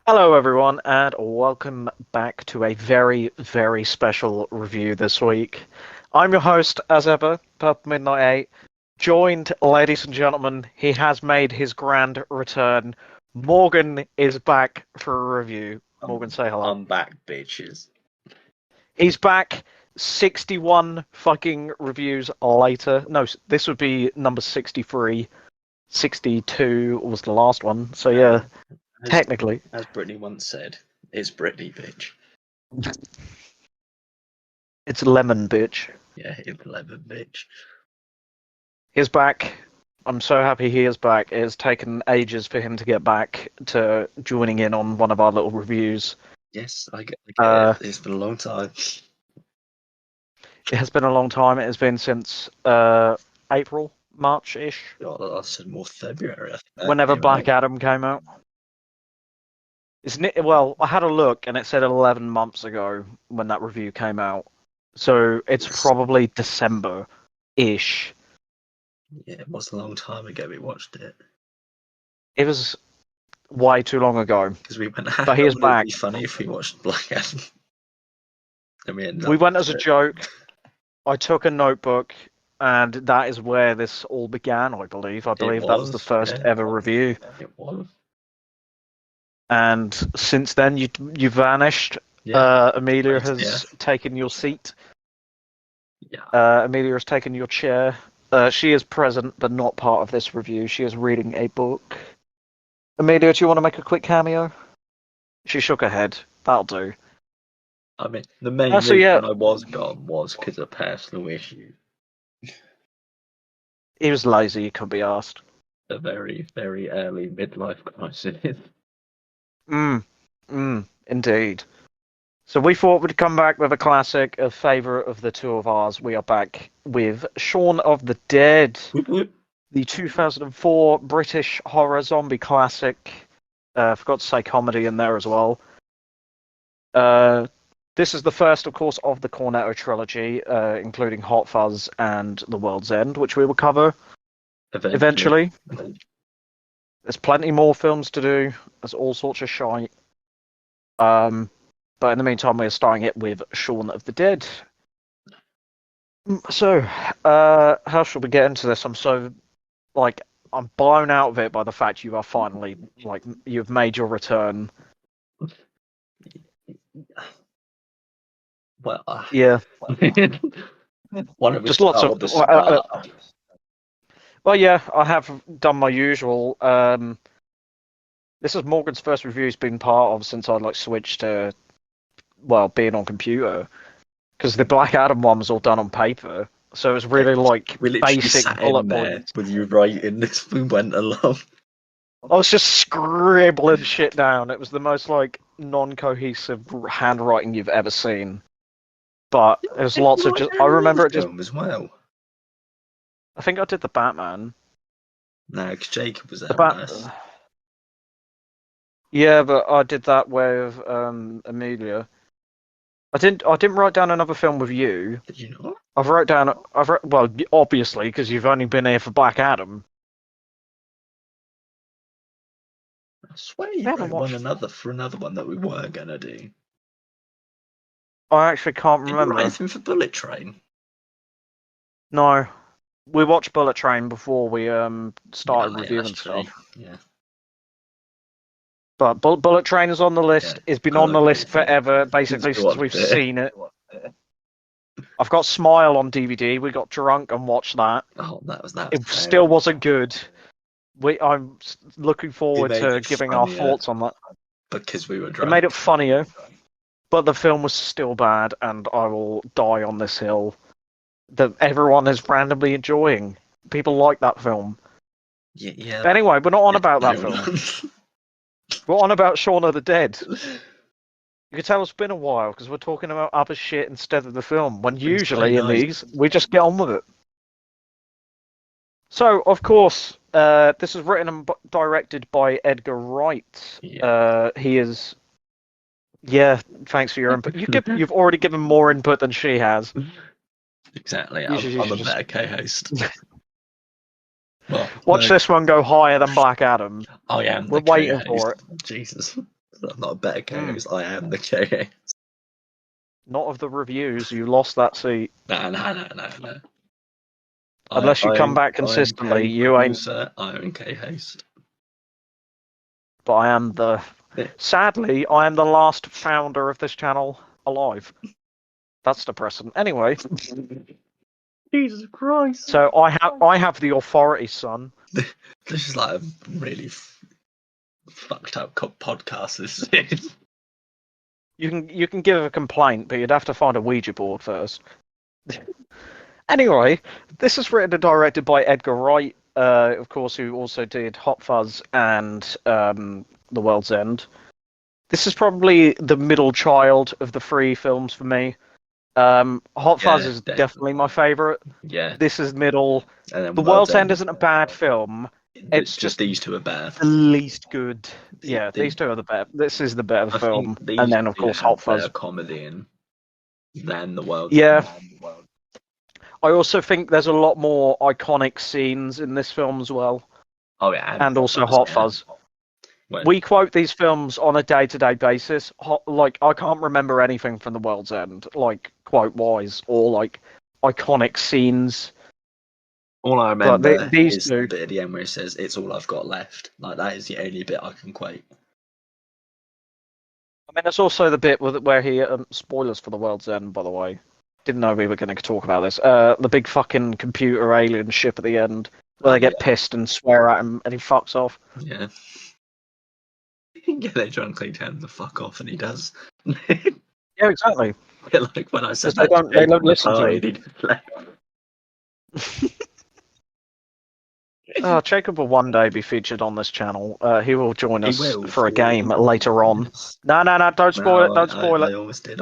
Hello, everyone, and welcome back to a very, very special review this week. I'm your host, as ever, Purple Midnight 8. Joined, ladies and gentlemen, he has made his grand return. Morgan is back for a review. Morgan, say hello. I'm back, bitches. He's back 61 fucking reviews later. No, this would be number 63. 62 was the last one, so yeah, technically. As Brittany once said, it's Brittany, bitch. It's lemon, bitch. Yeah, it's lemon, bitch. He's back. I'm so happy he is back. It has taken ages for him to get back to joining in on one of our little reviews. Yes, I get it. It's been a long time. It has been a long time. It has been since April, March-ish. God, I said more February. I think that Whenever came Black out. Adam came out. Isn't it? Well, I had a look and it said 11 months ago when that review came out. So it's probably December-ish. Yeah, it was a long time ago we watched it. It was way too long ago. Because we went, But he is it would back. be funny if we watched Black Adam. And We went as a joke. I took a notebook, and that is where this all began, I believe. I believe that was the first ever review. It was. And since then, you vanished. Yeah. Amelia has taken your seat. Yeah. Amelia has taken your chair. She is present, but not part of this review. She is reading a book. Amelia, do you want to make a quick cameo? She shook her head. That'll do. I mean, the main reason I was gone was because of personal issues. He was lazy, he could be asked. A very, very early midlife crisis. Indeed. So we thought we'd come back with a classic, a favourite of the two of ours. We are back with Shaun of the Dead, the 2004 British horror zombie classic. Forgot to say comedy in there as well. This is the first, of course, of the Cornetto trilogy, including Hot Fuzz and The World's End, which we will cover eventually. There's plenty more films to do. There's all sorts of shite. But in the meantime, we're starting it with Shaun of the Dead. So, how should we get into this? I'm blown out of it by the fact you are finally, you've made your return. Well, yeah. One of just lots of. Well, yeah, I have done my usual. This is Morgan's first review he's been part of since I switched to, being on computer, because the Black Adam one was all done on paper, so it was really basic bullet points. With you writing this, we went along. I was just scribbling shit down. It was the most non-cohesive handwriting you've ever seen. But there's lots of just. I remember it just as well. I think I did the Batman. No, because Jacob was there. Yeah, but I did that with Amelia. I didn't write down another film with you. Did you not? Well, obviously, because you've only been here for Black Adam. I swear you wrote another one that we were gonna do. I actually can't remember. Did you write anything for Bullet Train? No, we watched Bullet Train before we started reviewing stuff. Yeah. But Bullet Train is on the list. It's been on the list forever, basically since we've seen it. I've got Smile on DVD. We got drunk and watched that. Oh, that was that. It still wasn't good. I'm looking forward to giving our thoughts on that. Because we were drunk. It made it funnier, but the film was still bad, and I will die on this hill that everyone is randomly enjoying. People like that film. Yeah. But anyway, we're not on about that film. We're on about Shaun of the Dead. You can tell it's been a while because we're talking about other shit instead of the film, when usually in these, we just get on with it. So, of course, this is written and directed by Edgar Wright. Yeah. He is... Yeah, thanks for your input. You've already given more input than she has. Exactly, I'm a better co-host. Watch this one go higher than Black Adam. I am. We're waiting for it. Jesus. I'm not a better co-host. I am the co-host. Not of the reviews. You lost that seat. No. Unless you come back consistently, you ain't. I am co-host. But I am the. Sadly, I am the last founder of this channel alive. That's depressing. Anyway. Jesus Christ. So I have the authority, son. This is like a really fucked up podcast. This is. You can give a complaint, but you'd have to find a Ouija board first. Anyway, this is written and directed by Edgar Wright, of course, who also did Hot Fuzz and The World's End. This is probably the middle child of the three films for me. Hot Fuzz is definitely my favourite. Yeah. This is middle. The World's End isn't a bad film. It's just these two are bad. The least good. Yeah, these two are the better. This is the better film. And then, of course, Hot Fuzz. Comedy than The World's End. I also think there's a lot more iconic scenes in this film as well. Oh, yeah. And also Hot Fuzz. We quote these films on a day-to-day basis. Like, I can't remember anything from The World's End, like, quote-wise, or, like, iconic scenes. All I remember is the bit at the end where it says, "It's all I've got left." Like, that is the only bit I can quote. I mean, it's also the bit where he... spoilers for The World's End, by the way. Didn't know we were going to talk about this. The big fucking computer alien ship at the end, where they get pissed and swear at him, and he fucks off. Yeah. Yeah, they try and tell him to fuck off, and he does. Yeah, exactly. Yeah, like when I said they don't listen to him. Jacob will one day be featured on this channel. He will join us for a game later on. No, don't spoil it. Don't spoil it. I almost did,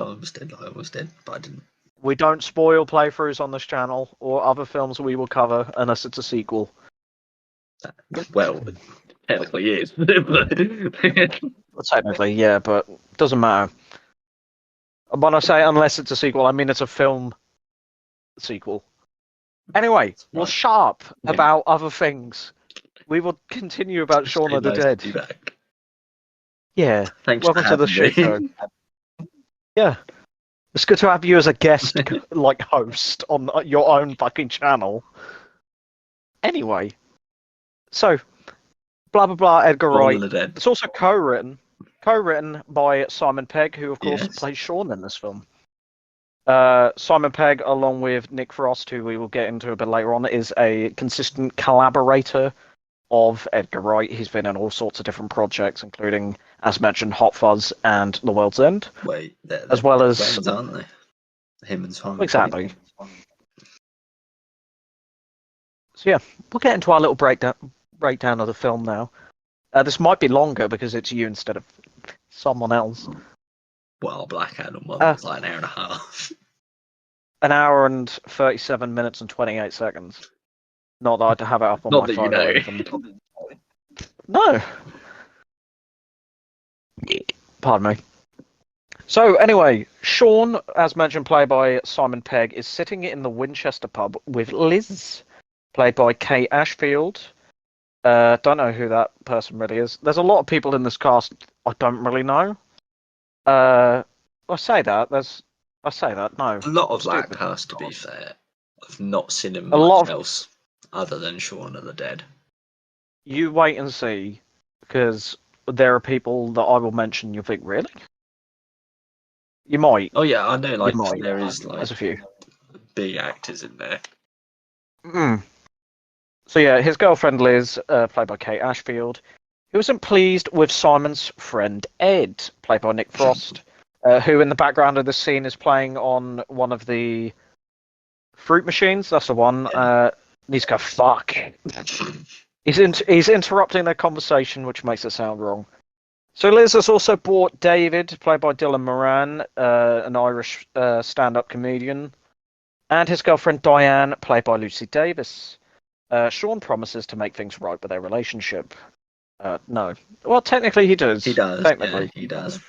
but I didn't. We don't spoil playthroughs on this channel or other films we will cover unless it's a sequel. Well, technically it is. Technically, yeah, but it doesn't matter. When I say unless it's a sequel, I mean it's a film sequel. Anyway, we'll shut up about other things. We will continue about Shaun of the Dead. Yeah. Thanks Welcome to the show. Yeah. It's good to have you as a guest, like, host on your own fucking channel. Anyway. So, blah, blah, blah, Edgar Wright. It's also co-written by Simon Pegg, who, of course, plays Shaun in this film. Simon Pegg, along with Nick Frost, who we will get into a bit later on, is a consistent collaborator of Edgar Wright. He's been in all sorts of different projects, including, as mentioned, Hot Fuzz and The World's End. Wait, they're as well as friends, aren't they? Him and Simon. Exactly. So yeah, we'll get into our little breakdown of the film now. This might be longer because it's you instead of someone else. Well, Black Adam was like an hour and a half. An hour and 37 minutes and 28 seconds. Not that I'd have it up on my phone. No. Pardon me. So, anyway, Shaun, as mentioned, played by Simon Pegg, is sitting in the Winchester pub with Liz, played by Kate Ashfield. Don't know who that person really is. There's a lot of people in this cast I don't really know. No. A lot of that cast, to be fair. I've not seen him much else other than Shaun of the Dead. You wait and see, because there are people that I will mention. You'll think, really? You might. Oh yeah, I know. Like there is there's a few big actors in there. So yeah, his girlfriend Liz, played by Kate Ashfield, who isn't pleased with Simon's friend Ed, played by Nick Frost, who in the background of the scene is playing on one of the fruit machines. That's the one. Needs to go fuck. He's interrupting their conversation, which makes it sound wrong. So Liz has also brought David, played by Dylan Moran, an Irish stand-up comedian, and his girlfriend Diane, played by Lucy Davis. Shaun promises to make things right with their relationship. No. Well, technically he does. He does. Technically. Yeah, he does.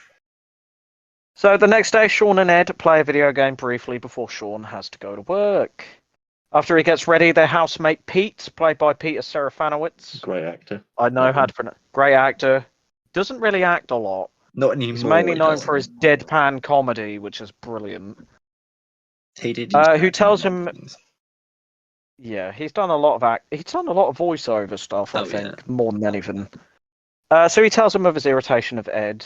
So the next day, Shaun and Ed play a video game briefly before Shaun has to go to work. After he gets ready, their housemate Pete, played by Peter Serafinowicz. Great actor. I know how to pronounce. Great actor. Doesn't really act a lot. Not anymore. He's mainly known for his deadpan comedy, which is brilliant. He did. Who tells him? Yeah, he's done a lot of He's done a lot of voiceover stuff. I think more than anything. So he tells him of his irritation of Ed.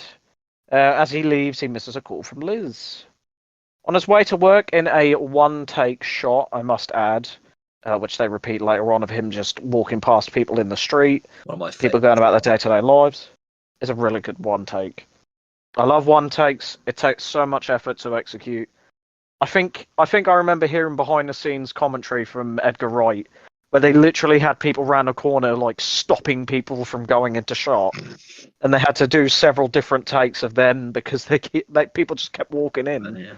As he leaves, he misses a call from Liz. On his way to work, in a one-take shot, I must add, which they repeat later on, of him just walking past people in the street, people going about their day-to-day lives, is a really good one-take. I love one-takes. It takes so much effort to execute. I think I remember hearing behind-the-scenes commentary from Edgar Wright, where they literally had people round a corner, like, stopping people from going into shot. And they had to do several different takes of them because people just kept walking in. Yeah.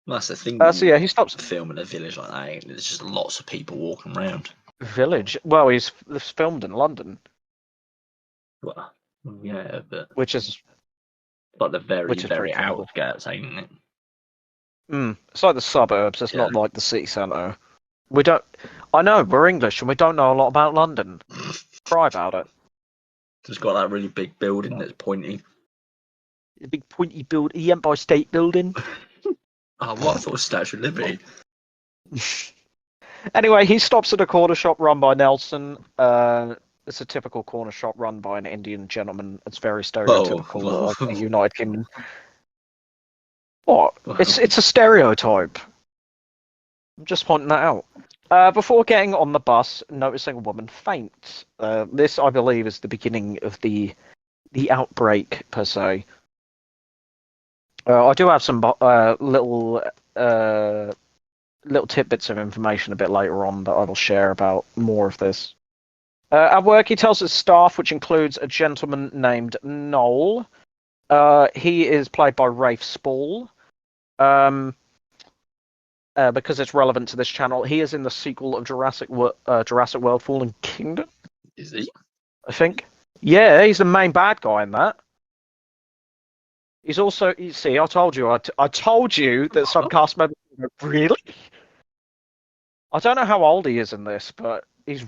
Well, that's the thing. So yeah, he stops filming a village like that. There's just lots of people walking around. Village? Well, he's filmed in London. Well, yeah, but which is like the very outskirts, ain't it? It's like the suburbs. It's not like the city centre. I know we're English and we don't know a lot about London. Cry about it. It's got that really big building that's pointy. The big pointy building, the Empire State Building. Oh, what? I thought it was Statue of Liberty. Anyway, he stops at a corner shop run by Nelson. It's a typical corner shop run by an Indian gentleman. It's very stereotypical of the United Kingdom. What? It's a stereotype. I'm just pointing that out. Before getting on the bus, noticing a woman faint. This, I believe, is the beginning of the outbreak, per se. I do have some little tidbits of information a bit later on that I will share about more of this. At work, he tells his staff, which includes a gentleman named Noel. He is played by Rafe Spall. Because it's relevant to this channel, he is in the sequel of Jurassic World: Fallen Kingdom. Is he? I think. Yeah, he's the main bad guy in that. He's also. You see, I told you. I told you that some cast members. Really? I don't know how old he is in this, but he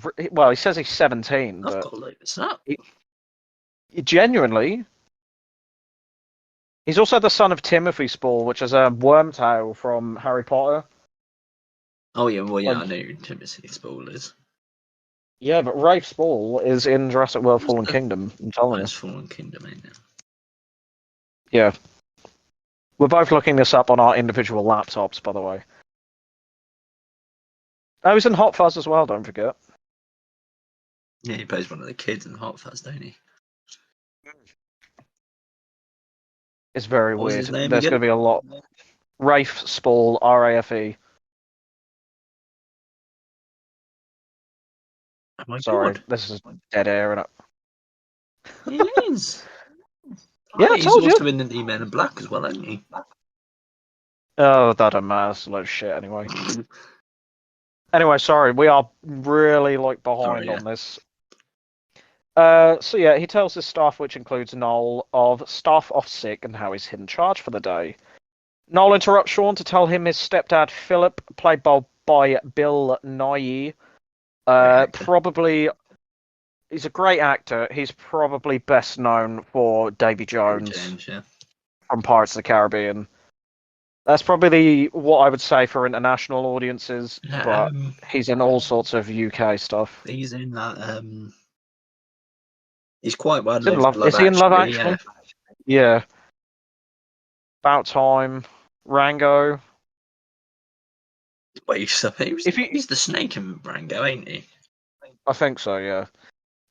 says he's 17. I've got to look this up. Genuinely. He's also the son of Timothy Spall, which is a Wormtail from Harry Potter. Oh yeah, well yeah, I know who Timothy Spall is. Yeah, but Rafe Spall is in Jurassic World: Fallen Kingdom. I'm telling you. Fallen Kingdom, ain't it? Yeah. We're both looking this up on our individual laptops, by the way. Oh, he's in Hot Fuzz as well, don't forget. Yeah, he plays one of the kids in Hot Fuzz, don't he? It's very weird. There's going to be a lot. Rafe Spall, R-A-F-E. Oh my Sorry, God. this is dead air, isn't it? It is. Yeah, I told you. He's also in the Men in Black as well, hasn't he? Oh, that don't matter. It's a load of shit anyway. Anyway, sorry, we are really behind on this. So yeah, he tells his staff, which includes Noel, of staff off sick and how he's in charge for the day. Noel interrupts Shaun to tell him his stepdad Philip, played by Bill Nighy, probably. He's a great actor. He's probably best known for Davy Jones from Pirates of the Caribbean. That's probably what I would say for international audiences, but he's in all sorts of UK stuff. He's in that. He's quite well known. Is he in Love Actually? Yeah. About Time. Rango. Wait, he's the snake in Rango, ain't he? I think so, yeah.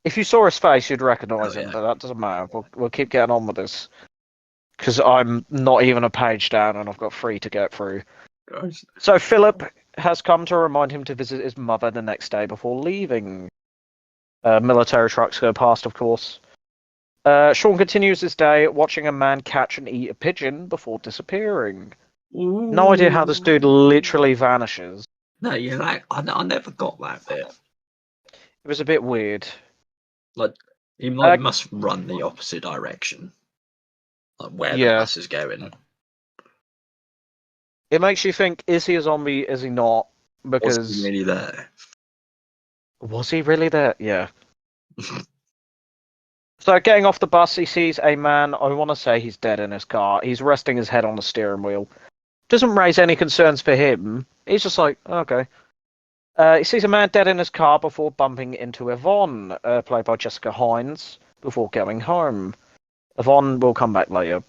If you saw his face, you'd recognise him, but that doesn't matter. We'll keep getting on with this. Because I'm not even a page down and I've got 3 to get through. Gosh. So Philip has come to remind him to visit his mother the next day before leaving. Military trucks go past, of course. Shaun continues his day watching a man catch and eat a pigeon before disappearing. Ooh. No idea how this dude literally vanishes. No, you're like, I never got that bit. It was a bit weird. He must run the opposite direction. Where the bus is going. It makes you think, is he a zombie, is he not? Because was he really there? Was he really there? Yeah. So getting off the bus, he sees a man. I want to say he's dead in his car. He's resting his head on the steering wheel. Doesn't raise any concerns for him. He's just like, okay. He sees a man dead in his car before bumping into Yvonne, played by Jessica Hines, before going home. Yvonne will come back later.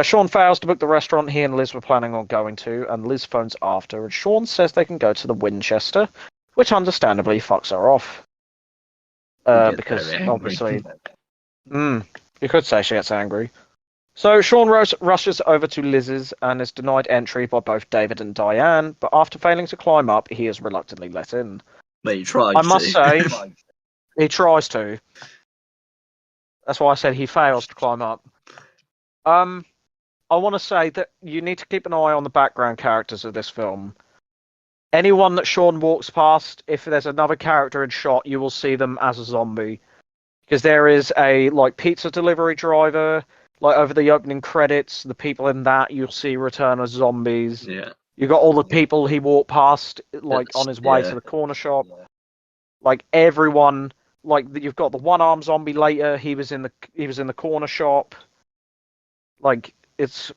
Shaun fails to book the restaurant he and Liz were planning on going to, and Liz phones after, and Shaun says they can go to the Winchester, which understandably fucks her off. Because obviously, you could say she gets angry. So Shaun rushes over to Liz's and is denied entry by both David and Diane, but after failing to climb up, he is reluctantly let in. But he tries I must say, he tries to. That's why I said he fails to climb up. I want to say that you need to keep an eye on the background characters of this film. Anyone that Shaun walks past, if there's another character in shot, you will see them as a zombie. Because there is a pizza delivery driver, over the opening credits, the people in that you'll see return as zombies. Yeah. You got all the people he walked past, on his way to the corner shop. Everyone, you've got the one-armed zombie later. He was in the corner shop.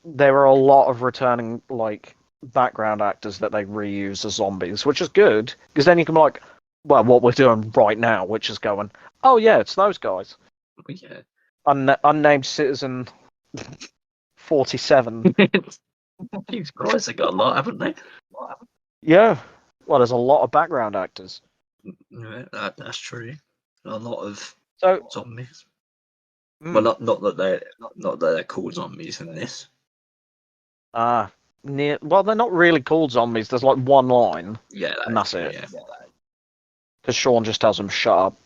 There are a lot of returning background actors that they reuse as zombies, which is good because then you can be like, well, what we're doing right now, which is going, oh yeah, it's those guys. Yeah. Unnamed Citizen 47. Jesus Christ, they got a lot, haven't they? Yeah. Well, there's a lot of background actors. Yeah, that's true. A lot of zombies. Well, not that they're called zombies in this. Well, they're not really called zombies. There's one line. Yeah, and that's it. Yeah. Because Shaun just tells them shut up.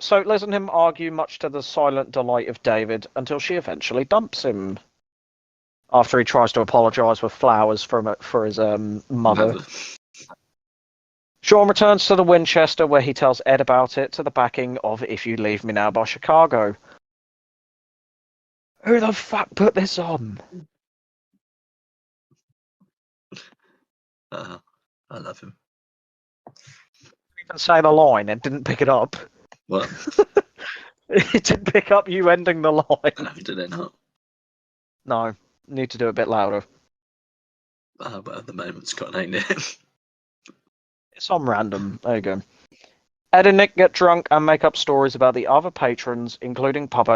So Liz and him argue much to the silent delight of David until she eventually dumps him. After he tries to apologise with flowers for his mother. Shaun returns to the Winchester where he tells Ed about it to the backing of If You Leave Me Now by Chicago. Who the fuck put this on? I love him. Even say the line and didn't pick it up. What? It didn't pick up you ending the line. Did it not? No, need to do it a bit louder. But at the moment it's got an it. It's on random. There you go. Ed and Nick get drunk and make up stories about the other patrons, including pub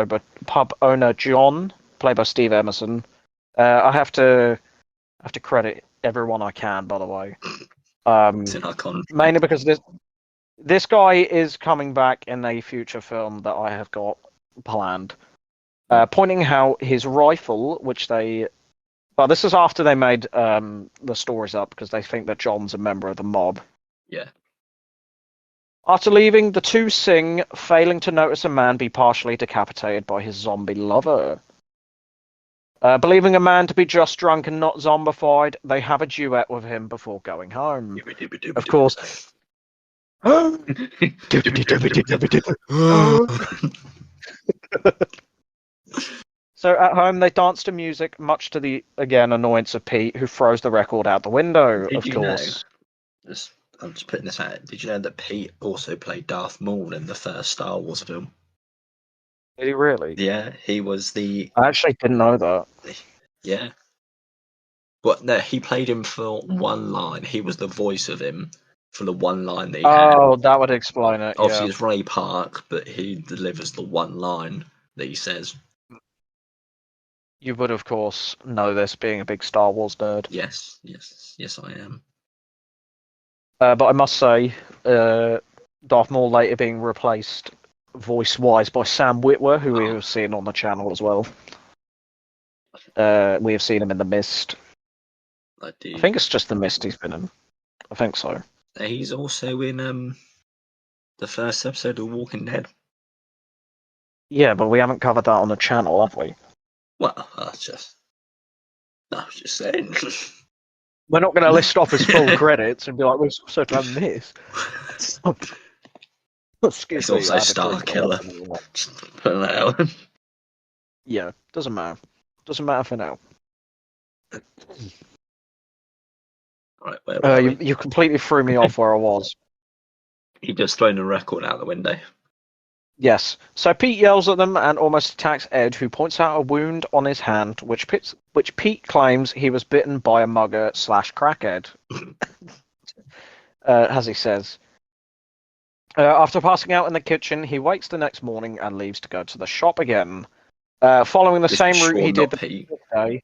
owner John, played by Steve Emerson. I have to credit everyone I can, by the way. Mainly because this guy is coming back in a future film that I have got planned. Pointing out his rifle, which they... Well, this is after they made the stories up, because they think that John's a member of the mob. Yeah. After leaving, the two sing, failing to notice a man be partially decapitated by his zombie lover. Believing a man to be just drunk and not zombified, they have a duet with him before going home. Of course. So at home, they dance to music, much to the, again, annoyance of Pete, who throws the record out the window, of course. I'm just putting this out. Did you know that Pete also played Darth Maul in the first Star Wars film? Did he really? Yeah, he was the... I actually didn't know that. Yeah. But no, he played him for one line. He was the voice of him for the one line that he had. Oh, that would explain it, Obviously, it's Ray Park, but he delivers the one line that he says. You would, of course, know this, being a big Star Wars nerd. Yes, I am. But I must say, Darth Maul later being replaced voice-wise by Sam Witwer, who we have seen on the channel as well. We have seen him in The Mist. I think it's just The Mist he's been in. I think so. He's also in the first episode of Walking Dead. Yeah, but we haven't covered that on the channel, have we? Well, I was just saying. We're not going to list off his full credits and be like, we've also done this. It's also Star Killer. Yeah, doesn't matter. Doesn't matter for now. Right, you completely threw me off where I was. He just thrown a record out the window. Yes. So Pete yells at them and almost attacks Ed, who points out a wound on his hand, which Pete claims he was bitten by a mugger/crackhead, as he says. After passing out in the kitchen, he wakes the next morning and leaves to go to the shop again, following the same route he did the previous day.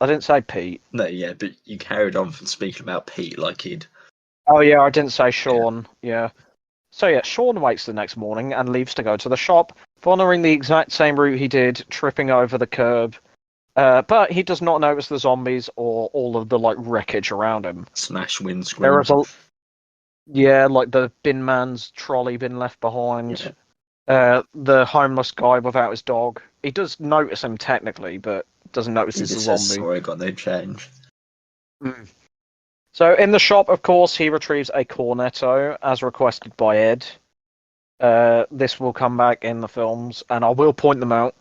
I didn't say Pete. No, yeah, but you carried on from speaking about Pete like he'd... Oh, yeah, I didn't say Shaun. Yeah. So, yeah, Shaun wakes the next morning and leaves to go to the shop, following the exact same route he did, tripping over the curb. But he does not notice the zombies or all of the, wreckage around him. Smash windscreen. There is the bin man's trolley been left behind. Yeah. The homeless guy without his dog. He does notice him technically, but doesn't notice he's a zombie. Sorry, got no change. So in the shop, of course, he retrieves a cornetto as requested by Ed. This will come back in the films, and I will point them out.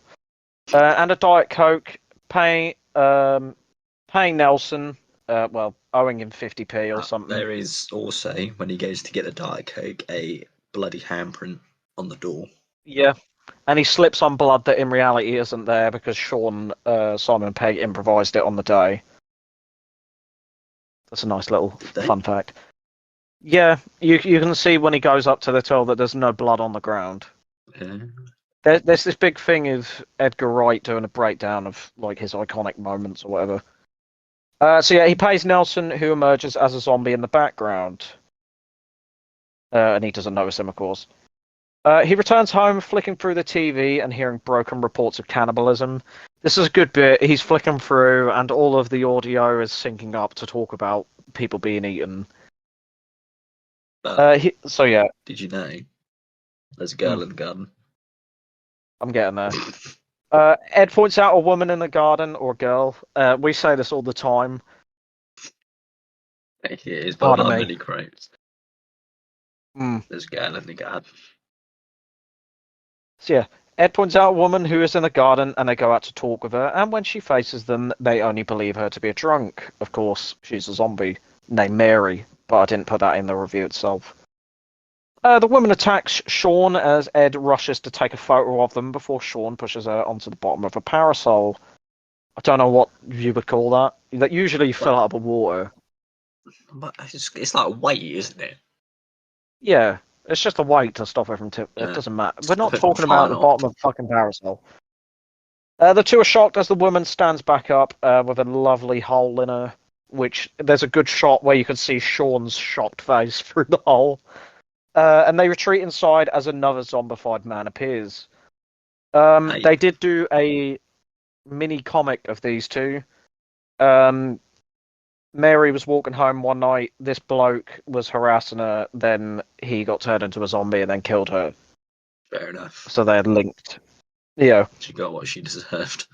And a Diet Coke, paying Nelson, owing him 50p or something. There is also, when he goes to get the Diet Coke, a bloody handprint on the door. Yeah, and he slips on blood that in reality isn't there because Shaun, Simon Pegg improvised it on the day. That's a nice little fun fact. Yeah, you can see when he goes up to the till that there's no blood on the ground. Yeah. There's this big thing of Edgar Wright doing a breakdown of his iconic moments or whatever. So yeah, he pays Nelson, who emerges as a zombie in the background. And he doesn't notice him, of course. He returns home, flicking through the TV and hearing broken reports of cannibalism. This is a good bit. He's flicking through, and all of the audio is syncing up to talk about people being eaten. So yeah. Did you know there's a girl in the garden? I'm getting there. Ed points out a woman in the garden, or girl. We say this all the time. It is, but not many quotes. There's a girl in the garden. So yeah, Ed points out a woman who is in the garden, and they go out to talk with her, and when she faces them, they only believe her to be a drunk. Of course, she's a zombie named Mary, but I didn't put that in the review itself. The woman attacks Shaun as Ed rushes to take a photo of them before Shaun pushes her onto the bottom of a parasol. I don't know what you would call that. That usually you fill up with water. But it's like a weight, isn't it? Yeah, it's just a weight to stop her from It doesn't matter. We're not talking about the bottom of the fucking parasol. The two are shocked as the woman stands back up with a lovely hole in her, which there's a good shot where you can see Shaun's shocked face through the hole. And they retreat inside as another zombified man appears. They did do a mini comic of these two. Mary was walking home one night. This bloke was harassing her. Then he got turned into a zombie and then killed her. Fair enough. So they had linked. Yeah. She got what she deserved.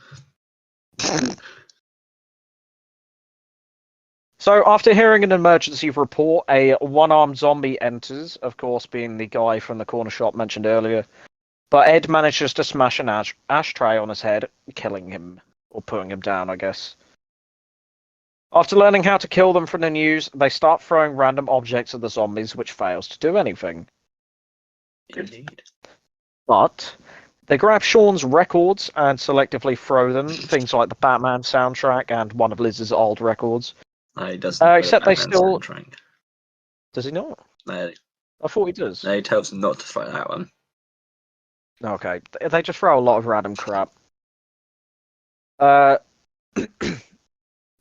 So after hearing an emergency report, a one-armed zombie enters, of course being the guy from the corner shop mentioned earlier. But Ed manages to smash an ashtray on his head, killing him. Or putting him down, I guess. After learning how to kill them from the news, they start throwing random objects at the zombies, which fails to do anything. Indeed. But they grab Shaun's records and selectively throw them, things like the Batman soundtrack and one of Liz's old records. No, he doesn't. Except they still... Soundtrack. Does he not? No. I thought he does. No, he tells them not to throw that one. Okay. They just throw a lot of random crap.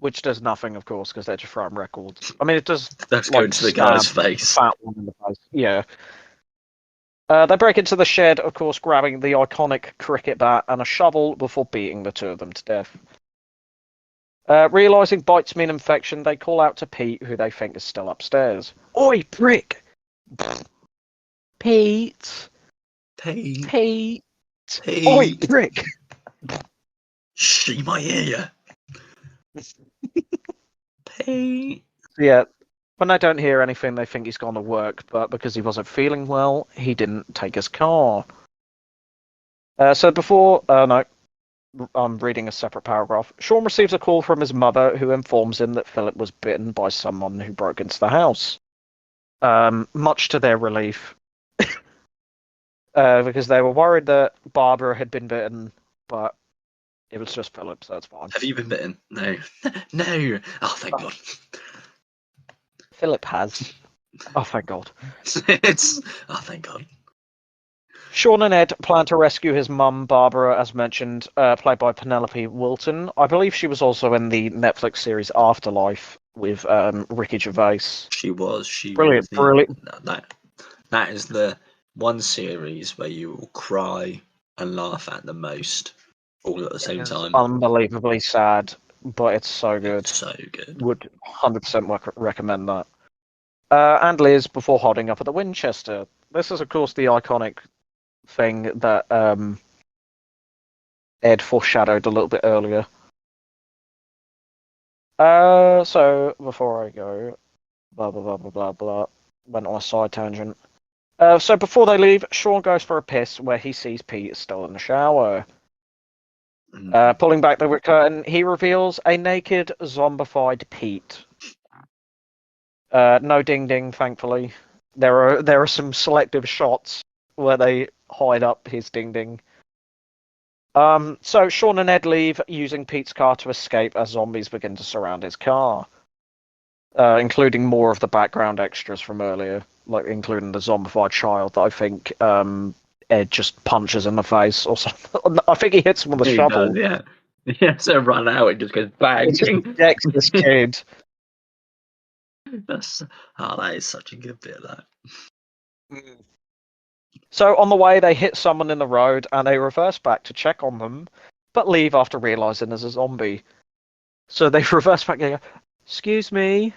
Which does nothing, of course, because they're just throwing records. I mean, it does... That's going to the guy's face. Fat one in the face. Yeah. They break into the shed, of course, grabbing the iconic cricket bat and a shovel before beating the two of them to death. Realising bites mean infection, they call out to Pete, who they think is still upstairs. Oi, prick! Pete! Pete! Pete! Pete! Oi, prick! Shh, you might hear you. Pete! Yeah, when they don't hear anything, they think he's gone to work, but because he wasn't feeling well, he didn't take his car. So before... no. I'm reading a separate paragraph. Shaun receives a call from his mother, who informs him that Philip was bitten by someone who broke into the house. much to their relief. Because they were worried that Barbara had been bitten, but it was just Philip, so it's fine. Have you been bitten? No. No! Oh, thank God. Philip has. Oh, thank God. Oh, thank God. Shaun and Ed plan to rescue his mum, Barbara, as mentioned, played by Penelope Wilton. I believe she was also in the Netflix series Afterlife with Ricky Gervais. She was. Brilliant. That is the one series where you will cry and laugh at the most, all at the same time. Unbelievably sad, but it's so good. It's so good. Would 100% recommend that. And Liz before holding up at the Winchester. This is, of course, the iconic thing that Ed foreshadowed a little bit earlier. So before I go, blah blah blah blah blah blah. Went on a side tangent. So before they leave, Shaun goes for a piss where he sees Pete still in the shower. Pulling back the curtain, he reveals a naked, zombified Pete. No ding ding, thankfully. There are some selective shots where they hide up his ding ding. So Shaun and Ed leave using Pete's car to escape as zombies begin to surround his car, including more of the background extras from earlier, like including the zombified child that I think Ed just punches in the face or something. I think he hits him with a shovel. Does, yeah. Yeah, so run out, it just goes bang. It just decks this kid. That is such a good bit of that. So on the way, they hit someone in the road and they reverse back to check on them, but leave after realizing there's a zombie. So they reverse back and go, "Excuse me,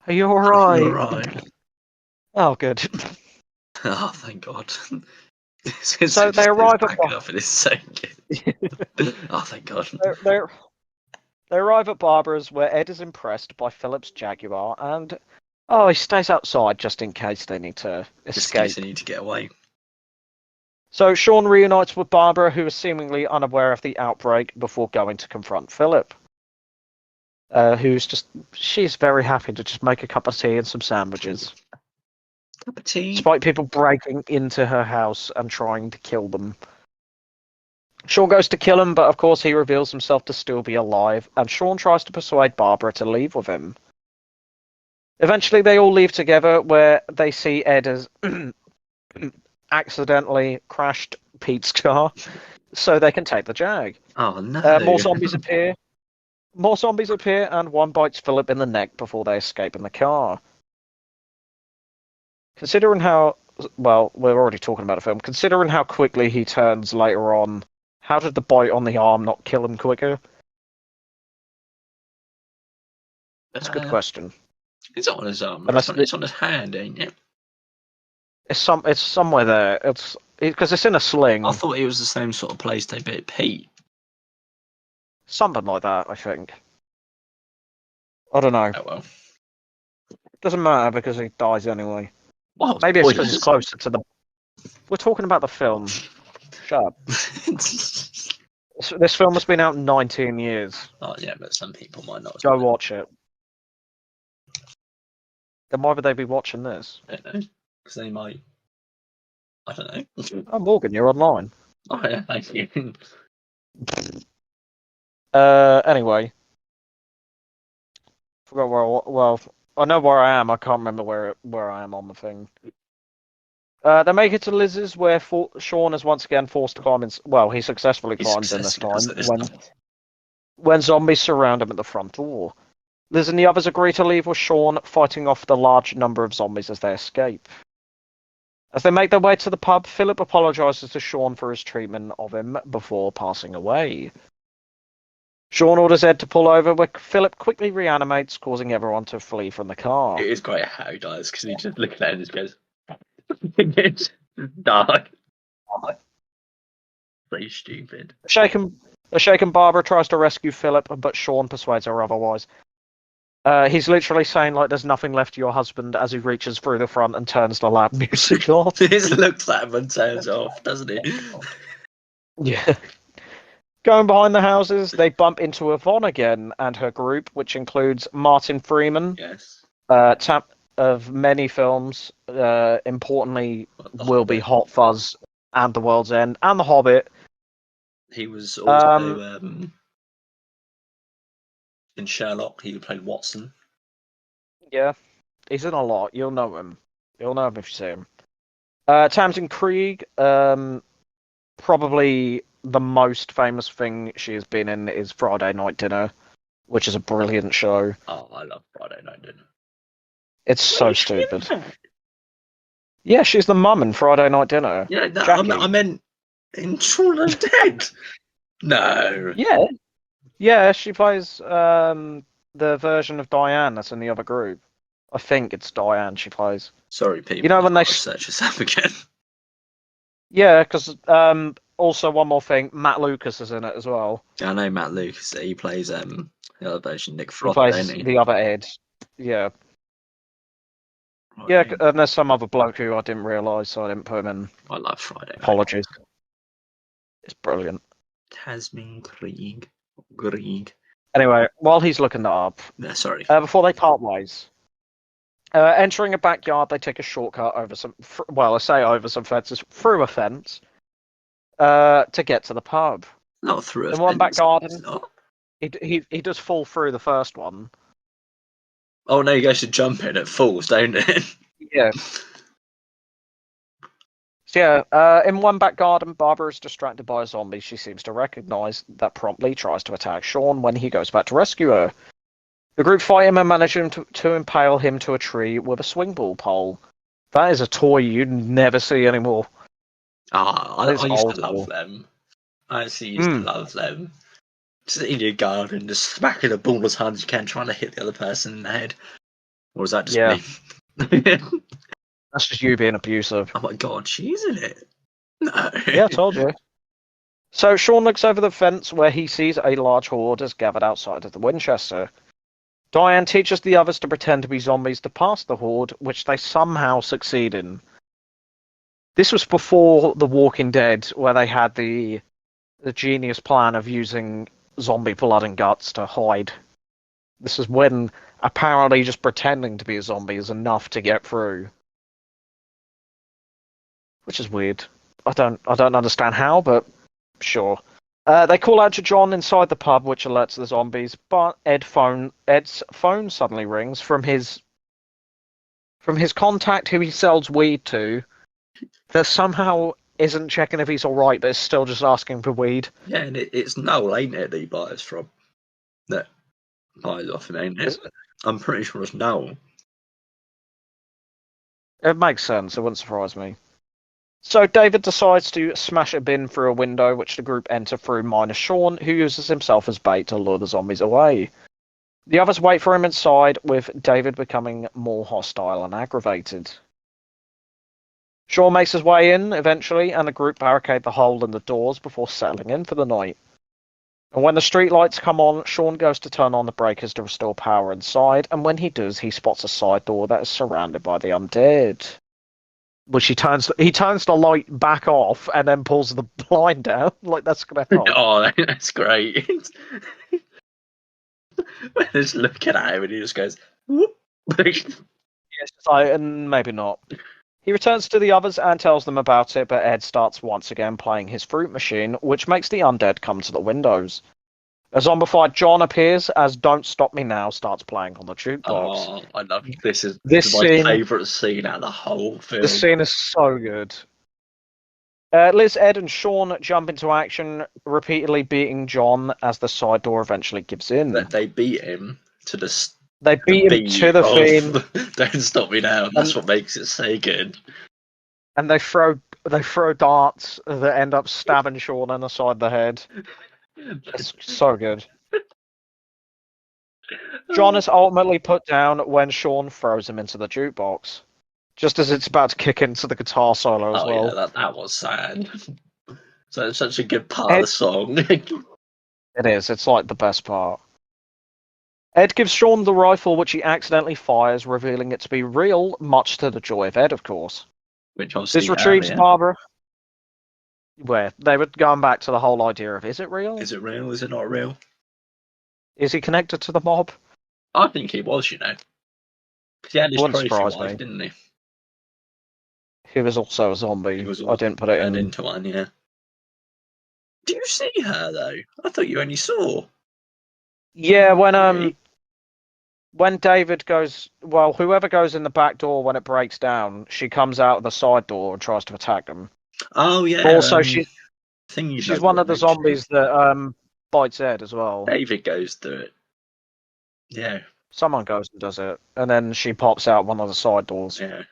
are you alright?" You're right. Oh, good. Oh, thank God. So they arrive at up and it's so good. Oh, thank God. They arrive at Barbara's, where Ed is impressed by Philip's Jaguar, and he stays outside just in case they need to escape. Just in case they need to get away. So Shaun reunites with Barbara, who is seemingly unaware of the outbreak, before going to confront Philip. She's very happy to just make a cup of tea and some sandwiches. Cup of tea. Despite people breaking into her house and trying to kill them. Shaun goes to kill him, but of course he reveals himself to still be alive, and Shaun tries to persuade Barbara to leave with him. Eventually they all leave together, where they see Ed has accidentally crashed Pete's car, so they can take the Jag. Oh no. More zombies appear, and one bites Philip in the neck before they escape in the car. Considering how, well, we're already talking about a film, considering how quickly he turns later on, how did the bite on the arm not kill him quicker? That's a good question. It's on his arm. It's on his hand, ain't it? It's somewhere there. It's because it's in a sling. I thought it was the same sort of place they bit Pete. Something like that, I think. I don't know. Oh well. Doesn't matter because he dies anyway. Well, maybe it's because it's closer to the. We're talking about the film. Shut up. This film has been out 19 years. Oh yeah, but some people might not. Go watch it. Then why would they be watching this? I don't know. Because they might. I don't know. Oh, Morgan, you're online. Oh yeah, thank you. Anyway. Forgot where. I know where I am. I can't remember where I am on the thing. They make it to Liz's, where Shaun is once again forced to climb in. Well, he successfully climbs in this time when zombies surround him at the front door. Liz and the others agree to leave with Shaun, fighting off the large number of zombies as they escape. As they make their way to the pub, Philip apologizes to Shaun for his treatment of him before passing away. Shaun orders Ed to pull over, where Philip quickly reanimates, causing everyone to flee from the car. It is great how he dies, because he just looks at it and just goes, it's dark. So stupid. A shaken Barbara tries to rescue Philip, but Shaun persuades her otherwise. He's literally saying, like, there's nothing left to your husband, as he reaches through the front and turns the loud music off. He just looks at him and turns off, doesn't he? Yeah. Going behind the houses, they bump into Yvonne again and her group, which includes Martin Freeman, yes, of many films. Importantly, will be Hot Fuzz and The World's End and The Hobbit. He was also in Sherlock. He played Watson. Yeah, he's in a lot. You'll know him. You'll know him if you see him. Tamsin Krieg, probably the most famous thing she has been in is Friday Night Dinner, which is a brilliant show. Oh, I love Friday Night Dinner. It's so stupid. Yeah, she's the mum in Friday Night Dinner. Yeah, I meant in Shaun of the Dead. No. Yeah, she plays the version of Diane that's in the other group. I think it's Diane she plays. Sorry, people. You know when they search this up again. Yeah, because also one more thing, Matt Lucas is in it as well. I know Matt Lucas. He plays the other version, Nick Frost. He plays the other Ed. Yeah. Right, yeah, and there's some other bloke who I didn't realise, so I didn't put him in. I love Friday. Apologies. It's brilliant. Tasman Krieg. Anyway, while he's looking that up, sorry. Before they part ways, entering a backyard, they take a shortcut over some. I say over some fences, through a fence, to get to the pub. Not through a fence. In one back garden, he does fall through the first one. Oh no, you guys should jump in. It falls, don't it? Yeah. So yeah, in one back garden, Barbara is distracted by a zombie she seems to recognise that promptly tries to attack Shaun when he goes back to rescue her. The group fight him and manage him to impale him to a tree with a swing ball pole. That is a toy you'd never see anymore. I used to love them. I actually used to love them. Just in your garden, just smacking a ball as hard as you can, trying to hit the other person in the head. Or is that just me? That's just you being abusive. Oh my god, she's in it. No. Yeah, I told you. So Shaun looks over the fence where he sees a large horde is gathered outside of the Winchester. Diane teaches the others to pretend to be zombies to pass the horde, which they somehow succeed in. This was before The Walking Dead, where they had the genius plan of using zombie blood and guts to hide. This is when apparently just pretending to be a zombie is enough to get through. Which is weird. I don't understand how, but sure. They call out to John inside the pub, which alerts the zombies, but Ed's phone suddenly rings from his contact who he sells weed to, that somehow isn't checking if he's alright, but is still just asking for weed. Yeah, and it's Noel, ain't it, that he buys from? That buys off him, ain't it? I'm pretty sure it's Noel. It makes sense, it wouldn't surprise me. So David decides to smash a bin through a window, which the group enter through minus Shaun, who uses himself as bait to lure the zombies away. The others wait for him inside, with David becoming more hostile and aggravated. Shaun makes his way in, eventually, and the group barricade the hole in the doors before settling in for the night. And when the street lights come on, Shaun goes to turn on the breakers to restore power inside, and when he does, he spots a side door that is surrounded by the undead. Which he turns the light back off and then pulls the blind down. Like, that's going to help. Oh, that's great. We're just looking at him and he just goes, whoop. Yes, maybe not. He returns to the others and tells them about it, but Ed starts once again playing his fruit machine, which makes the undead come to the windows. A zombified John appears as Don't Stop Me Now starts playing on the jukebox. Oh, I love it. This is my favourite scene out of the whole film. This scene is so good. Liz, Ed, and Shaun jump into action, repeatedly beating John as the side door eventually gives in. They beat him to the... They beat him to the theme. Don't Stop Me Now. That's what makes it so good. And they throw darts that end up stabbing Shaun in the side of the head. It's so good. John is ultimately put down when Shaun throws him into the jukebox, just as it's about to kick into the guitar solo as well. Yeah, that was sad. So it's such a good part of the song. It is. It's like the best part. Ed gives Shaun the rifle, which he accidentally fires, revealing it to be real, much to the joy of Ed, of course. Which obviously this retrieves Barbara. Where they were going back to the whole idea of, is it real? Is it real? Is it not real? Is he connected to the mob? I think he was, you know. He had his Wouldn't trophy surprise wife, me. didn't he? He was also a zombie. I didn't put it in. Into one, yeah. Do you see her though? I thought you only saw. Yeah, when David goes, well, whoever goes in the back door when it breaks down, she comes out of the side door and tries to attack them. Oh yeah. But also, she's does one of the mention. zombies that bites Ed as well. David goes through it. Yeah. Someone goes and does it, and then she pops out one of the side doors. Yeah.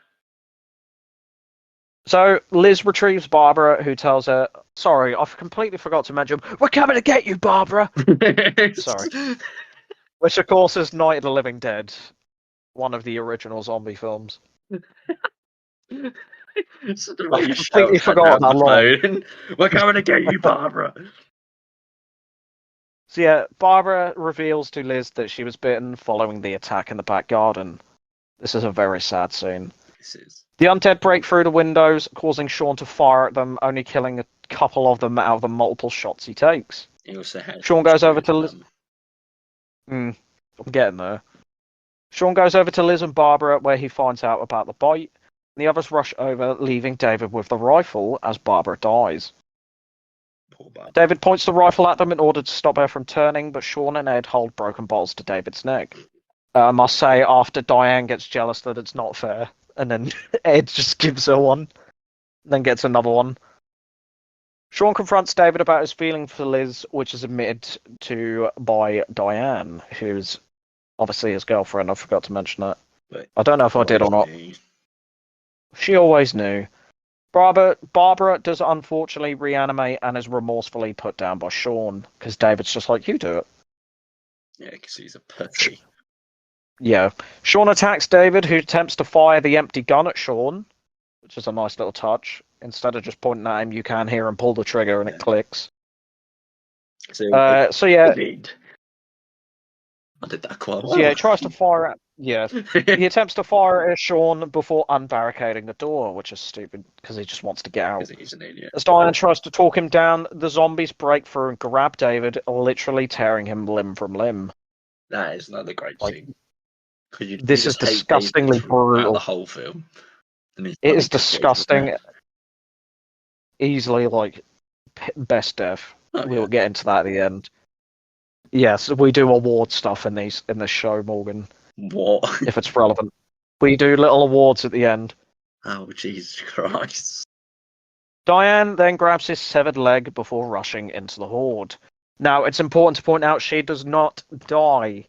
So Liz retrieves Barbara, who tells her, "Sorry, I completely forgot to mention, we're coming to get you, Barbara." Sorry. Which, of course, is Night of the Living Dead, one of the original zombie films. It's the way you completely shout forgot that phone. We're coming to get you, Barbara. So yeah, Barbara reveals to Liz that she was bitten following the attack in the back garden. This is a very sad scene. The undead break through the windows, causing Shaun to fire at them, only killing a couple of them out of the multiple shots he takes. He also has Shaun goes over to Liz. I'm getting there. Shaun goes over to Liz and Barbara, where he finds out about the bite. The others rush over, leaving David with the rifle as Barbara dies. David points the rifle at them in order to stop her from turning, but Shaun and Ed hold broken bottles to David's neck. I must say, after Diane gets jealous that it's not fair, and then Ed just gives her one, then gets another one. Shaun confronts David about his feeling for Liz, which is admitted to by Diane, who's obviously his girlfriend. I forgot to mention that. I don't know if I did or not. She always knew. Barbara does unfortunately reanimate and is remorsefully put down by Shaun, because David's just like, you do it. Yeah, because he's a pussy. Yeah. Shaun attacks David, who attempts to fire the empty gun at Shaun, which is a nice little touch. Instead of just pointing at him, you can hear him pull the trigger and it clicks. So yeah. I did that quite well. So yeah, he tries to fire at... Yeah. He attempts to fire at Shaun before unbarricading the door, which is stupid, because he just wants to get out. He's an idiot. As Diane tries to talk him down, the zombies break through and grab David, literally tearing him limb from limb. That is another great scene. This is disgustingly brutal. The whole film. It is disgusting. Easily, best death. We'll get into that at the end. Yes, we do award stuff in this show, Morgan. What? If it's relevant. We do little awards at the end. Oh, Jesus Christ. Diane then grabs his severed leg before rushing into the horde. Now, it's important to point out she does not die.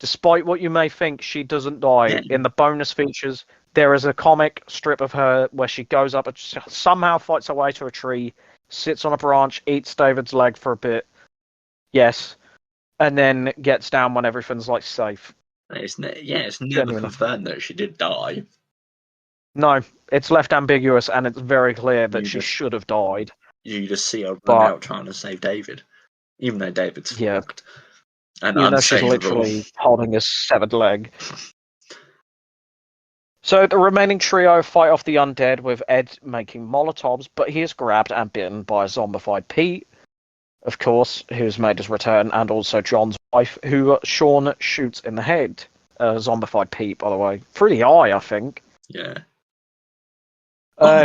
Despite what you may think, she doesn't die. Yeah. In the bonus features, there is a comic strip of her where she goes up and somehow fights her way to a tree, sits on a branch, eats David's leg for a bit. Yes. And then gets down when everything's safe. It's never confirmed that she did die. No, it's left ambiguous, and it's very clear that she should have died. You just see her run out trying to save David, even though David's fucked. And even though she's literally holding his severed leg. So the remaining trio fight off the undead, with Ed making Molotovs, but he is grabbed and bitten by a zombified Pete, of course, who's made his return, and also John's wife, who Shaun shoots in the head. Zombified Pete, by the way. Through the eye, I think. Yeah.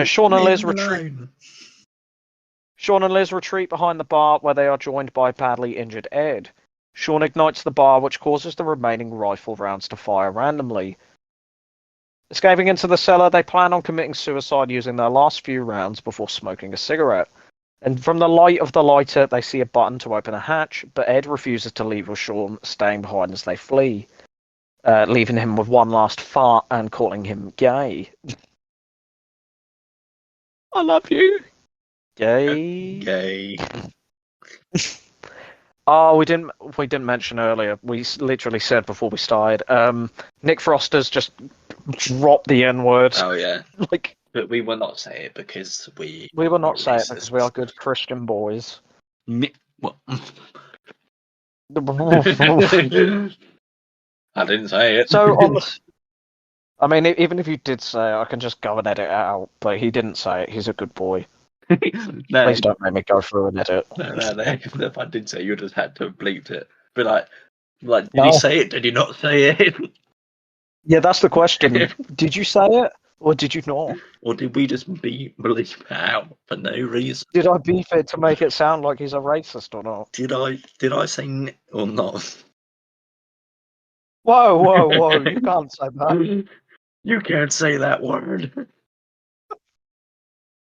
Shaun and Liz retreat. Shaun and Liz retreat behind the bar, where they are joined by badly injured Ed. Shaun ignites the bar, which causes the remaining rifle rounds to fire randomly. Escaping into the cellar, they plan on committing suicide using their last few rounds before smoking a cigarette. And from the light of the lighter, they see a button to open a hatch, but Ed refuses to leave with Shaun, staying behind as they flee, leaving him with one last fart and calling him gay. I love you. Gay. Gay. Oh, we didn't mention earlier. We literally said before we started. Nick Froster's just dropped the N-word. Oh yeah. But we will not say it because we will not say it because we are good Christian boys. What? I didn't say it. So I mean, even if you did say it, I can just go and edit it out. But he didn't say it. He's a good boy. No. Please don't make me go through and edit. No. If I did say it, you just had to have bleeped it. But did you say it? Did you not say it? Yeah, that's the question. Did you say it, or did you not? Or did we just bleep it out for no reason? Did I beef it to make it sound like he's a racist or not? Did I say or not? Whoa, whoa, whoa! You can't say that. You can't say that word.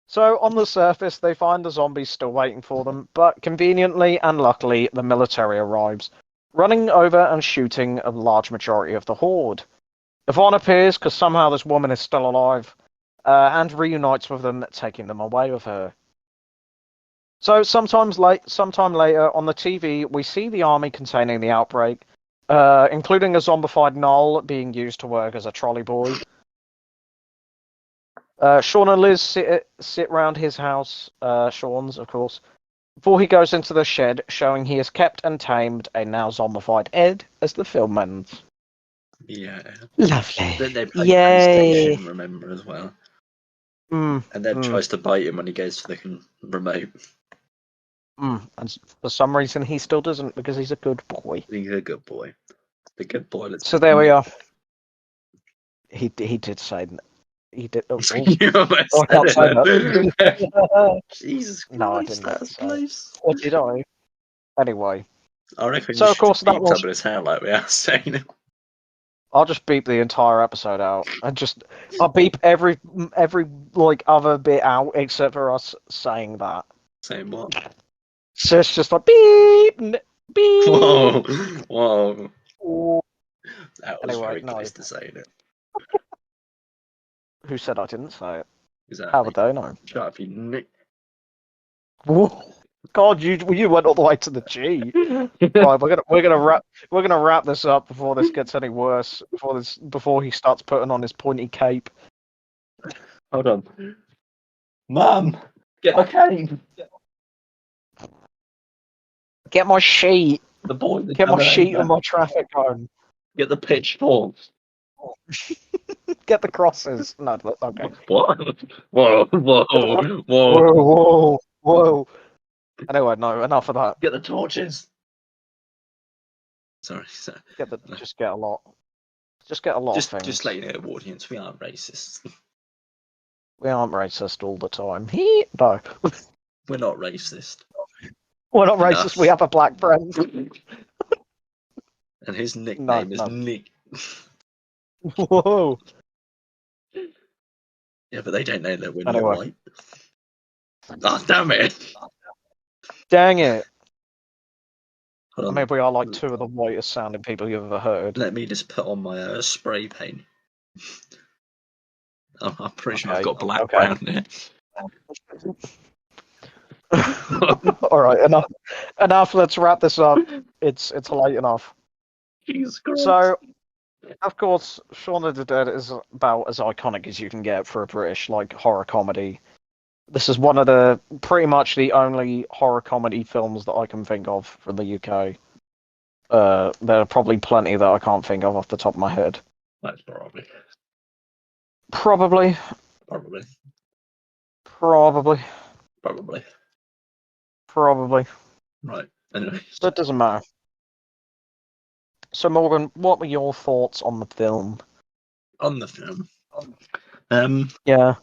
So, on the surface, they find the zombies still waiting for them, but conveniently and luckily, the military arrives, running over and shooting a large majority of the horde. Yvonne appears because somehow this woman is still alive, and reunites with them, taking them away with her. So, sometime later on the TV, we see the army containing the outbreak, including a zombified Null being used to work as a trolley boy. Shaun and Liz sit round his house, Shaun's, of course, before he goes into the shed, showing he has kept and tamed a now zombified Ed as the film ends. Yeah. Lovely. Then they play Yay. PlayStation, remember, as well. And then tries to bite him when he goes to the remote. And for some reason, he still doesn't, because he's a good boy. He's a good boy. The good boy. So there we are. He did say... He did. Oh, You almost I can't say that. Jesus Christ, No, I didn't. that's close. Or did I? Anyway. I reckon So, you of course, should that beep was... some of his hair like we are saying. I'll just beep the entire episode out, and I'll beep every like other bit out except for us saying that. Saying what? So it's just like beep, beep. Whoa, whoa. Ooh. That was Anyway, very no. close to saying it. Who said I didn't say it? Exactly. How would they know? Shut up, you nick. God, you went all the way to the G. Right, we're gonna wrap this up before this gets any worse. Before he starts putting on his pointy cape. Hold on, Mum, get my cane. Get my sheet. The boy. Get my sheet and my traffic cone. Get the pitchfork. Get the crosses. No, okay. What? Whoa, whoa, whoa. Whoa, whoa. Anyway, no, enough of that. Get the torches. Sorry. Just get a lot. Just get a lot of things. Just let you know, audience, we aren't racist. We aren't racist all the time. No. We're not racist. We're not racist, we have a black friend. And his nickname is Nick. Whoa. Yeah, but they don't know that we're not white. Oh, damn it. Dang it. I mean, we are like two of the whitest sounding people you've ever heard. Let me just put on my spray paint. I'm pretty sure I've got black brown here. Alright, enough. Let's wrap this up. It's late enough. Jesus Christ. So, of course, Shaun of the Dead is about as iconic as you can get for a British horror comedy. This is one of pretty much the only horror comedy films that I can think of from the UK. There are probably plenty that I can't think of off the top of my head. That's probably. Probably. Right. Anyway. That doesn't matter. So, Morgan, what were your thoughts on the film? On the film? Yeah.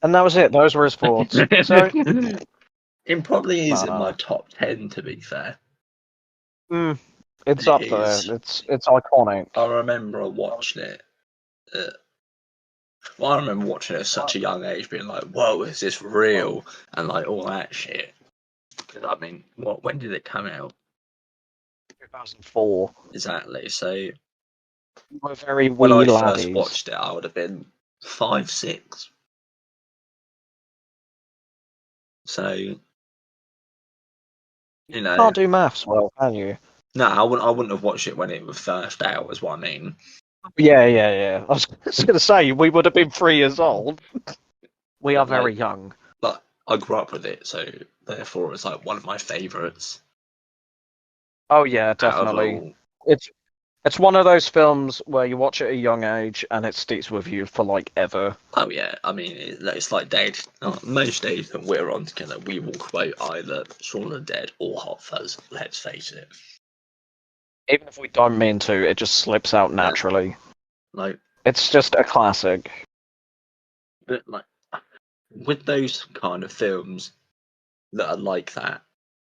And that was it. Those were his thoughts. So, it probably is in my top 10, to be fair. It's up there. It's iconic. I remember watching it. I remember watching it at such a young age, being like, "Whoa, is this real?" and all that shit. Because I mean, when did it come out? 2004. Exactly. So we're very when I laddies. First watched it, I would have been 5, 6. So you can't do maths well, can you? No, I wouldn't have watched it when it was first out. Is what I mean. Yeah. I was going to say we would have been 3 years old. We are very young. But I grew up with it, so therefore it's one of my favourites. Oh yeah, definitely. It's one of those films where you watch it at a young age and it sticks with you for ever. Oh yeah, I mean it's like days. Most days that we're on together, we will quote either Shaun of the Dead or Hot Fuzz. Let's face it. Even if we don't mean to, it just slips out naturally. Like, it's just a classic. But like, with those kind of films that are like that,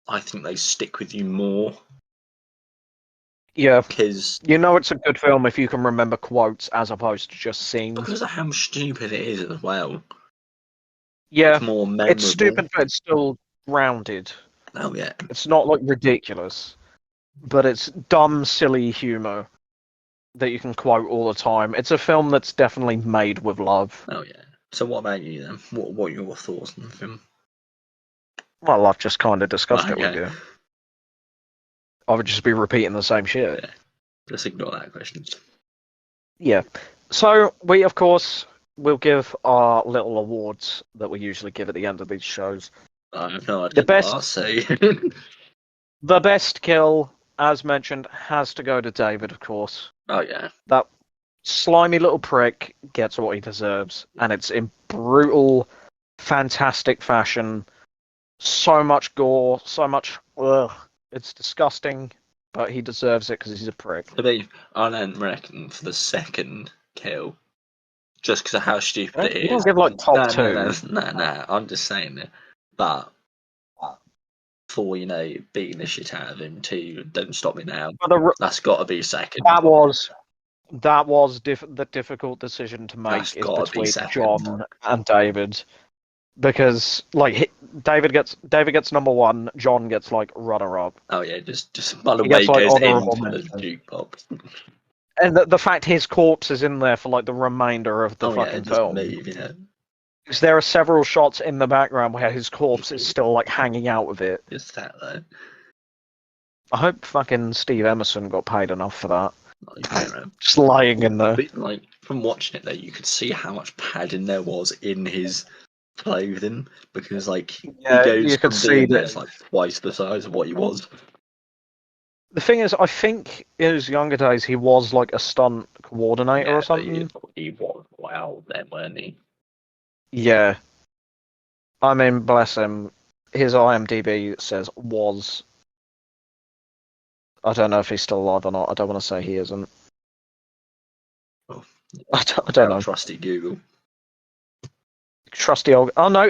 I think they stick with you more. Yeah, because you know it's a good film if you can remember quotes as opposed to just scenes. Because of how stupid it is as well. Yeah, it's more memorable. It's stupid, but it's still grounded. Oh yeah, it's not like ridiculous, but it's dumb, silly humor that you can quote all the time. It's a film that's definitely made with love. Oh yeah. So what about you then? What are your thoughts on the film? Well, I've just kind of discussed it with Okay. you. I would just be repeating the same shit. Yeah. Just ignore that question. Yeah. So we, of course, will give our little awards that we usually give at the end of these shows. I have no idea. The best kill, as mentioned, has to go to David, of course. Oh yeah. That slimy little prick gets what he deserves, and it's in brutal, fantastic fashion. So much gore, so much. Ugh, it's disgusting, but he deserves it because he's a prick. I don't reckon for the second kill, just because of how stupid it is. You don't give like top two. No. I'm just saying it. But for beating the shit out of him to "Don't Stop Me Now," that's got to be second. That was the difficult decision to make is between John and David, because like David gets number one, John gets like runner up. Oh yeah, just by the way goes into the jukebox. And the fact his corpse is in there for like the remainder of the fucking film. Because there are several shots in the background where his corpse is still like hanging out with it. Just that though. I hope fucking Steve Emerson got paid enough for that. Like, just lying in there. Like from watching it though, you could see how much padding there was in his clothing, because like he goes from being there like twice the size of what he was. The thing is, I think in his younger days he was like a stunt coordinator or something. He was wild then, weren't he? Yeah. I mean, bless him. His IMDb says was. I don't know if he's still alive or not. I don't want to say he isn't. Oh, I don't know. Trusty Google. Trusty old. Oh no,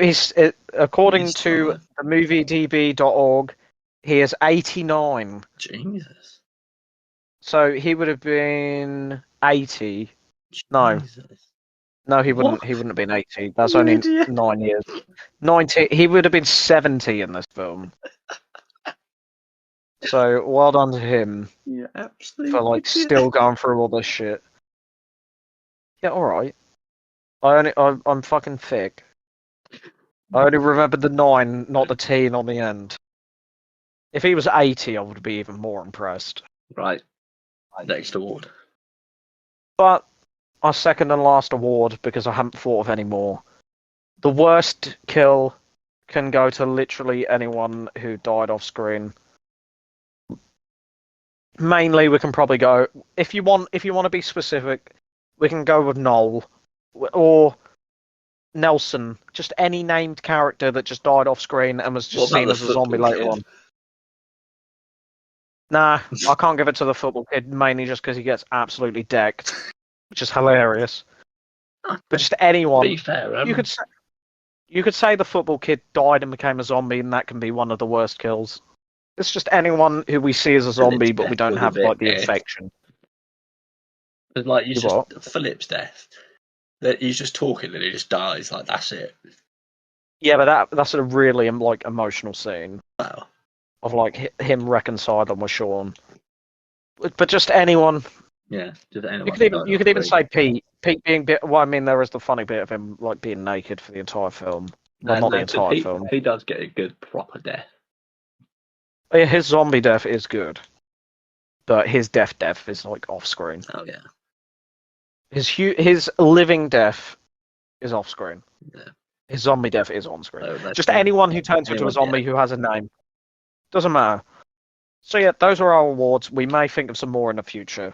according to the moviedb.org, he is 89. Jesus. So he would have been 80. No, he wouldn't. What? He wouldn't have been 80. That's only 9 years. 90. He would have been 70 in this film. So well done to him. Yeah, absolutely. For like still going through all this shit. Yeah, all right. I'm fucking thick. I only remember the 9, not the T on the end. If he was 80, I would be even more impressed. Right. Next award. But our second and last award, because I haven't thought of any more. The worst kill can go to literally anyone who died off screen. Mainly, we can probably go if you want to be specific, we can go with Noel or Nelson. Just any named character that just died off screen and was just seen as a zombie later on. Nah, I can't give it to the football kid, mainly just because he gets absolutely decked, which is hilarious. But just anyone. Be fair, you could say the football kid died and became a zombie, and that can be one of the worst kills. It's just anyone who we see as a zombie, but we don't have like the infection. It's like you just Philip's death. That he's just talking and he just dies. Like that's it. Yeah, but that's a really like emotional scene. Wow. Of like him reconciling with Shaun. But just anyone. Yeah, just anyone. You could even say Pete. Pete being well, I mean, there is the funny bit of him like being naked for the entire film. Well, not the entire film. He does get a good proper death. His zombie death is good, but his death is like off screen. Oh yeah. His living death is off screen. Yeah. His zombie death is on screen. Just anyone who turns into a zombie who has a name. Doesn't matter. So yeah, those are our awards. We may think of some more in the future.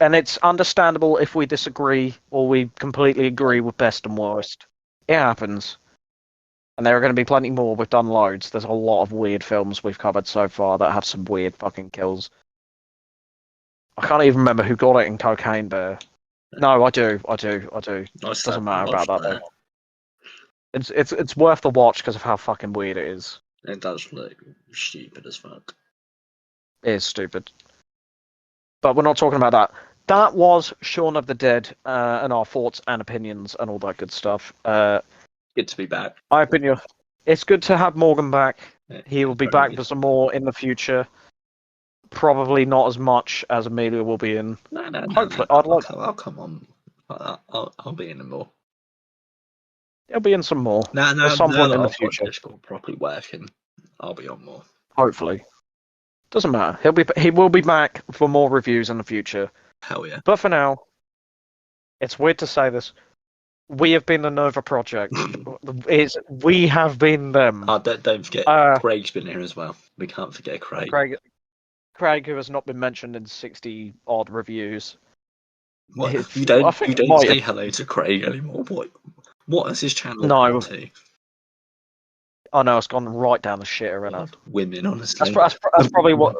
And it's understandable if we disagree or we completely agree with best and worst. It happens. And there are going to be plenty more. We've done loads. There's a lot of weird films we've covered so far that have some weird fucking kills. I can't even remember who got it in Cocaine Bear. No, I do. Doesn't matter about that though. It's worth the watch because of how fucking weird it is. It does look stupid as fuck. It is stupid. But we're not talking about that. That was Shaun of the Dead and our thoughts and opinions and all that good stuff. Good to be back. It's good to have Morgan back. He will be back for some more in the future. Probably not as much as Amelia will be in. No. Hopefully, I'll come on. I'll be in more. He'll be in some more. At some point in the future. Properly working. I'll be on more. Hopefully. Doesn't matter. He will be back for more reviews in the future. Hell yeah. But for now, it's weird to say this. We have been the Nova Project. We have been them. Don't forget, Craig's been here as well. We can't forget Craig. Craig, who has not been mentioned in 60 odd reviews. What? You don't say hello to Craig anymore. What has his channel gone to? Oh no, it's gone right down the shitter, isn't it? Women, honestly. That's probably what.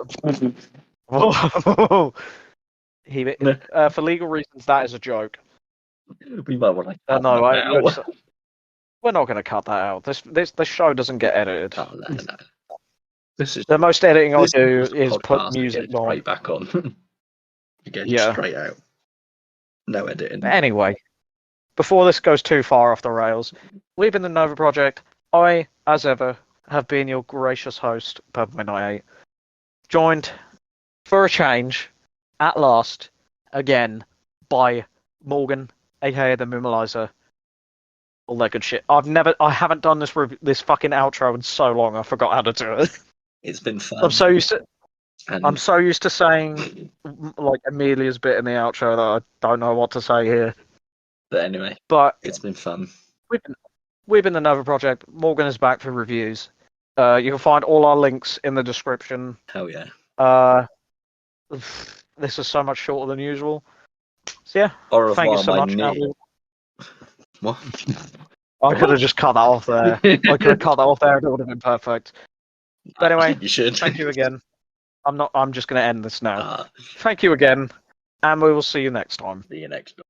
For legal reasons, that is a joke. We might want to cut that out. We're not going to cut that out. This show doesn't get edited. Oh, no. The most editing I do is put music on. Straight back on. Again, straight out. No editing. Anyway, before this goes too far off the rails, we've been the Nova Project. I, as ever, have been your gracious host, Purple Midnight 8, joined for a change, at last, again, by Morgan, aka the Moomalizer. All that good shit. I haven't done this fucking outro in so long. I forgot how to do it. It's been fun. I'm so used to saying like Amelia's bit in the outro that I don't know what to say here. But anyway, it's been fun. We've been the Nova Project. Morgan is back for reviews. You can find all our links in the description. Hell yeah. This is so much shorter than usual. So yeah, thank you so much. What? I could have just cut that off there. I could have cut that off there and it would have been perfect. But anyway, you should. Thank you again. I'm just going to end this now. Thank you again, and we will see you next time. See you next time.